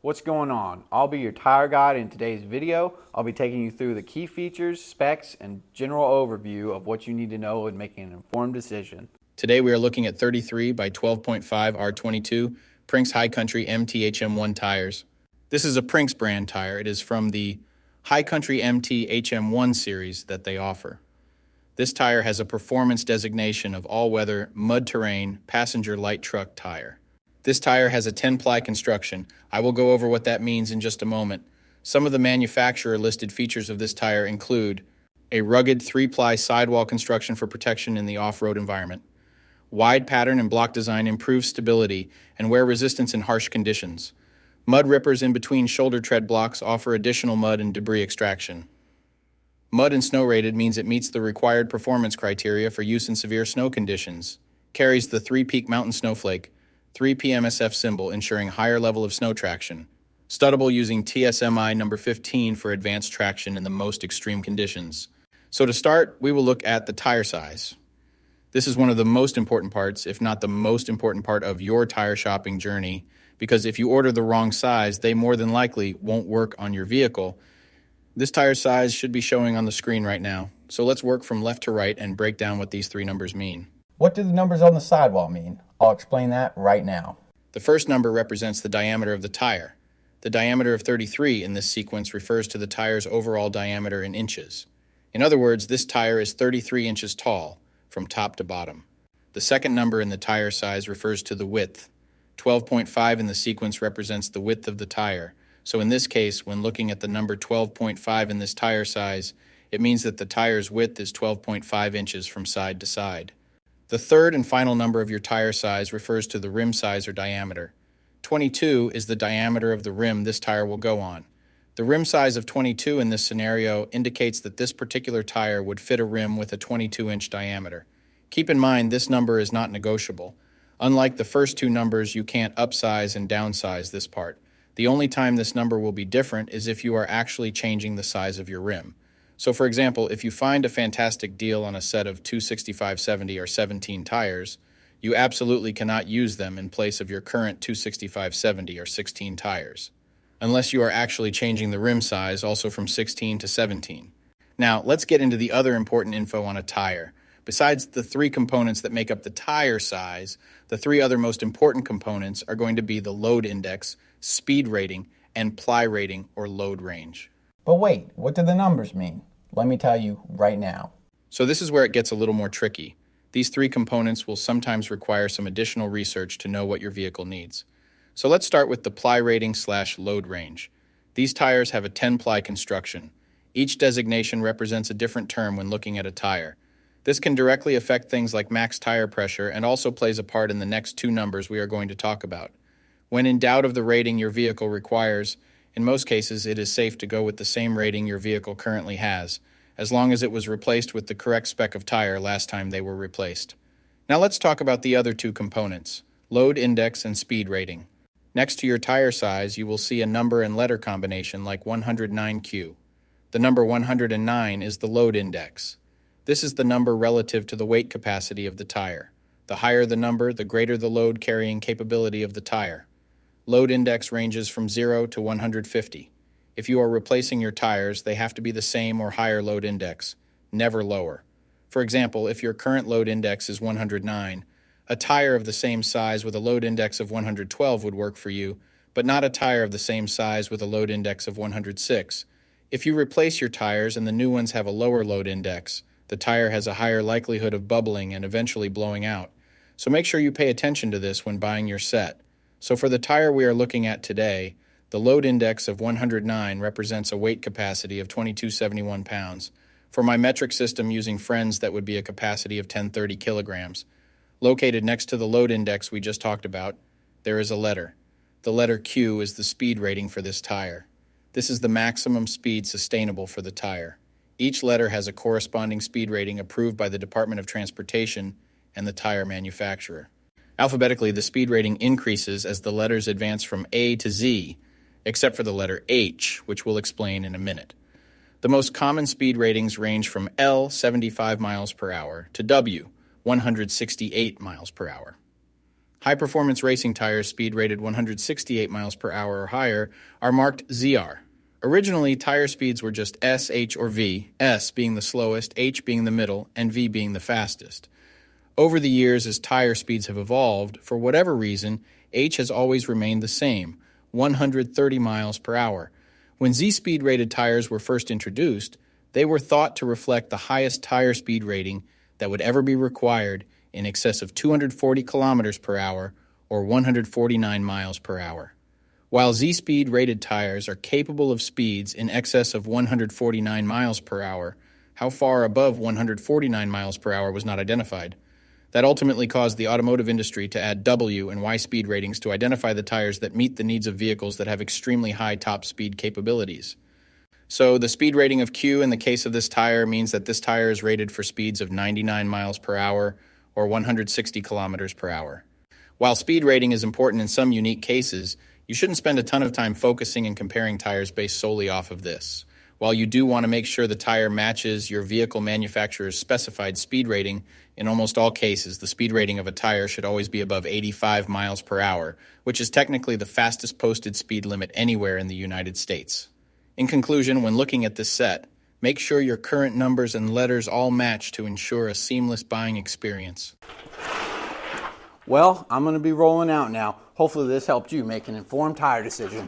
What's going on? I'll be your tire guide in today's video. I'll be taking you through the key features, specs, and general overview of what you need to know in making an informed decision. Today we are looking at 33 by 12.5 R22 Prinx HiCountry MT HM1 tires. This is a Prinx brand tire. It is from the HiCountry MT HM1 series that they offer. This tire has a performance designation of all-weather, mud-terrain, passenger light truck tire. This tire has a 10-ply construction. I will go over what that means in just a moment. Some of the manufacturer-listed features of this tire include a rugged 3-ply sidewall construction for protection in the off-road environment. Wide pattern and block design improves stability and wear resistance in harsh conditions. Mud rippers in between shoulder tread blocks offer additional mud and debris extraction. Mud and snow rated means it meets the required performance criteria for use in severe snow conditions. Carries the 3-peak mountain snowflake, 3 PMSF symbol ensuring higher level of snow traction. Studdable using TSMI number 15 for advanced traction in the most extreme conditions. So to start, we will look at the tire size. This is one of the most important parts, if not the most important part of your tire shopping journey, because if you order the wrong size, they more than likely won't work on your vehicle. This tire size should be showing on the screen right now. So let's work from left to right and break down what these three numbers mean. What do the numbers on the sidewall mean? I'll explain that right now. The first number represents the diameter of the tire. The diameter of 33 in this sequence refers to the tire's overall diameter in inches. In other words, this tire is 33 inches tall, from top to bottom. The second number in the tire size refers to the width. 12.5 in the sequence represents the width of the tire. So in this case, when looking at the number 12.5 in this tire size, it means that the tire's width is 12.5 inches from side to side. The third and final number of your tire size refers to the rim size or diameter. 22 is the diameter of the rim this tire will go on. The rim size of 22 in this scenario indicates that this particular tire would fit a rim with a 22-inch diameter. Keep in mind this number is not negotiable. Unlike the first two numbers, you can't upsize and downsize this part. The only time this number will be different is if you are actually changing the size of your rim. So for example, if you find a fantastic deal on a set of 265/70 or 17 tires, you absolutely cannot use them in place of your current 265/70 or 16 tires, unless you are actually changing the rim size also from 16 to 17. Now, let's get into the other important info on a tire. Besides the three components that make up the tire size, the three other most important components are going to be the load index, speed rating, and ply rating or load range. But wait, what do the numbers mean? Let me tell you right now. So this is where it gets a little more tricky. These three components will sometimes require some additional research to know what your vehicle needs. So let's start with the ply rating / load range. These tires have a 10-ply construction. Each designation represents a different term when looking at a tire. This can directly affect things like max tire pressure and also plays a part in the next two numbers we are going to talk about. When in doubt of the rating your vehicle requires, in most cases, it is safe to go with the same rating your vehicle currently has, as long as it was replaced with the correct spec of tire last time they were replaced. Now let's talk about the other two components, load index and speed rating. Next to your tire size, you will see a number and letter combination like 109Q. The number 109 is the load index. This is the number relative to the weight capacity of the tire. The higher the number, the greater the load carrying capability of the tire. Load index ranges from 0 to 150. If you are replacing your tires, they have to be the same or higher load index, never lower. For example, if your current load index is 109, a tire of the same size with a load index of 112 would work for you, but not a tire of the same size with a load index of 106. If you replace your tires and the new ones have a lower load index, the tire has a higher likelihood of bubbling and eventually blowing out. So make sure you pay attention to this when buying your set. So for the tire we are looking at today, the load index of 109 represents a weight capacity of 2271 pounds. For my metric system using Friends, that would be a capacity of 1030 kilograms. Located next to the load index we just talked about, there is a letter. The letter Q is the speed rating for this tire. This is the maximum speed sustainable for the tire. Each letter has a corresponding speed rating approved by the Department of Transportation and the tire manufacturer. Alphabetically, the speed rating increases as the letters advance from A to Z, except for the letter H, which we'll explain in a minute. The most common speed ratings range from L, 75 miles per hour, to W, 168 miles per hour. High-performance racing tires, speed rated 168 miles per hour or higher, are marked ZR. Originally, tire speeds were just S, H, or V, S being the slowest, H being the middle, and V being the fastest. Over the years, as tire speeds have evolved, for whatever reason, H has always remained the same, 130 miles per hour. When Z-speed rated tires were first introduced, they were thought to reflect the highest tire speed rating that would ever be required, in excess of 240 kilometers per hour or 149 miles per hour. While Z-speed rated tires are capable of speeds in excess of 149 miles per hour, how far above 149 miles per hour was not identified. That ultimately caused the automotive industry to add W and Y speed ratings to identify the tires that meet the needs of vehicles that have extremely high top speed capabilities. So the speed rating of Q in the case of this tire means that this tire is rated for speeds of 99 miles per hour or 160 kilometers per hour. While speed rating is important in some unique cases, you shouldn't spend a ton of time focusing and comparing tires based solely off of this. While you do want to make sure the tire matches your vehicle manufacturer's specified speed rating, in almost all cases, the speed rating of a tire should always be above 85 miles per hour, which is technically the fastest posted speed limit anywhere in the United States. In conclusion, when looking at this set, make sure your current numbers and letters all match to ensure a seamless buying experience. Well, I'm going to be rolling out now. Hopefully this helped you make an informed tire decision.